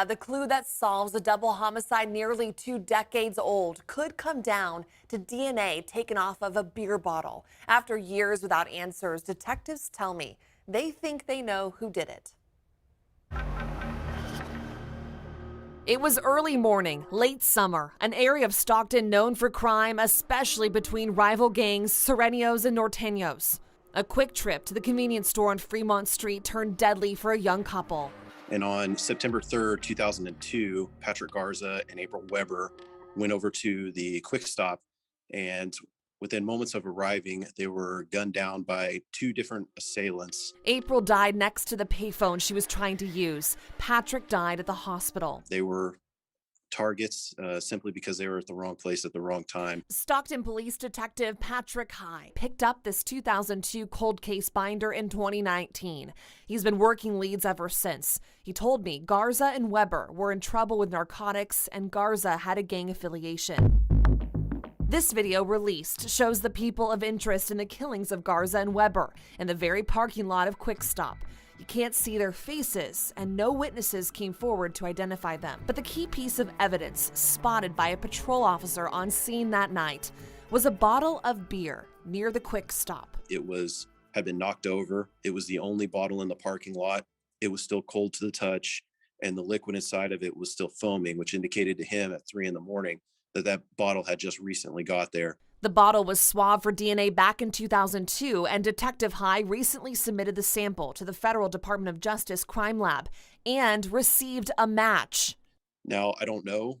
The clue that solves a double homicide nearly 2 decades old could come down to DNA taken off of a beer bottle. After years without answers, detectives tell me they think they know who did it. It was early morning, late summer, an area of Stockton known for crime, especially between rival gangs, Serenios and Norteños. A quick trip to the convenience store on Fremont Street turned deadly for a young couple. And on September 3rd, 2002, Patrick Garza and April Weber went over to the Quick Stop, and within moments of arriving, they were gunned down by two different assailants. April died next to the payphone she was trying to use. Patrick died at the hospital. They were targets simply because they were at the wrong place at the wrong time. Stockton Police Detective Patrick High picked up this 2002 cold case binder in 2019. He's been working leads ever since. He told me Garza and Weber were in trouble with narcotics and Garza had a gang affiliation. This video released shows the people of interest in the killings of Garza and Weber in the very parking lot of Quick Stop. You can't see their faces, and no witnesses came forward to identify them. But the key piece of evidence spotted by a patrol officer on scene that night was a bottle of beer near the Quick Stop. It had been knocked over. It was the only bottle in the parking lot. It was still cold to the touch, and the liquid inside of it was still foaming, which indicated to him at 3 a.m. that bottle had just recently got there. The bottle was swabbed for DNA back in 2002, and Detective High recently submitted the sample to the Federal Department of Justice Crime Lab and received a match. Now, I don't know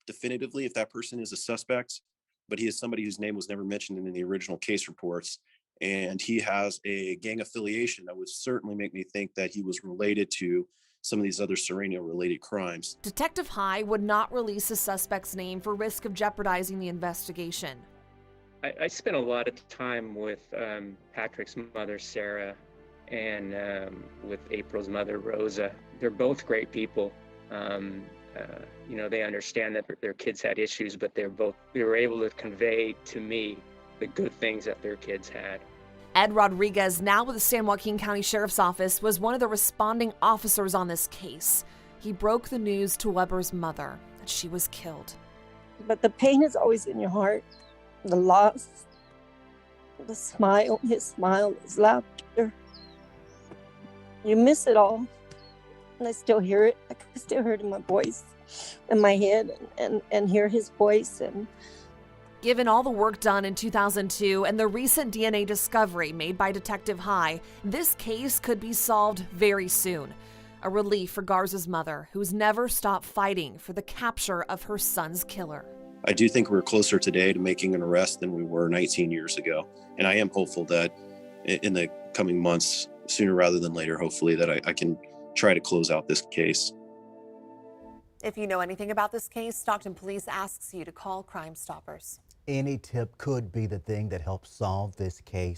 definitively if that person is a suspect, but he is somebody whose name was never mentioned in the original case reports, and he has a gang affiliation that would certainly make me think that he was related to some of these other Sereno-related crimes. Detective High would not release the suspect's name for risk of jeopardizing the investigation. I spent a lot of time with Patrick's mother, Sarah, and with April's mother, Rosa. They're both great people. They understand that their kids had issues, but they were able to convey to me the good things that their kids had. Ed Rodriguez, now with the San Joaquin County Sheriff's Office, was one of the responding officers on this case. He broke the news to Weber's mother that she was killed. But the pain is always in your heart. The loss, the smile, his smile, his laughter. You miss it all. And I still hear it. I can still hear it in my voice, in my head, and hear his voice. And given all the work done in 2002 and the recent DNA discovery made by Detective High, this case could be solved very soon. A relief for Garza's mother, who's never stopped fighting for the capture of her son's killer. I do think we're closer today to making an arrest than we were 19 years ago. And I am hopeful that in the coming months, sooner rather than later, hopefully, that I can try to close out this case. If you know anything about this case, Stockton Police asks you to call Crime Stoppers. Any tip could be the thing that helps solve this case.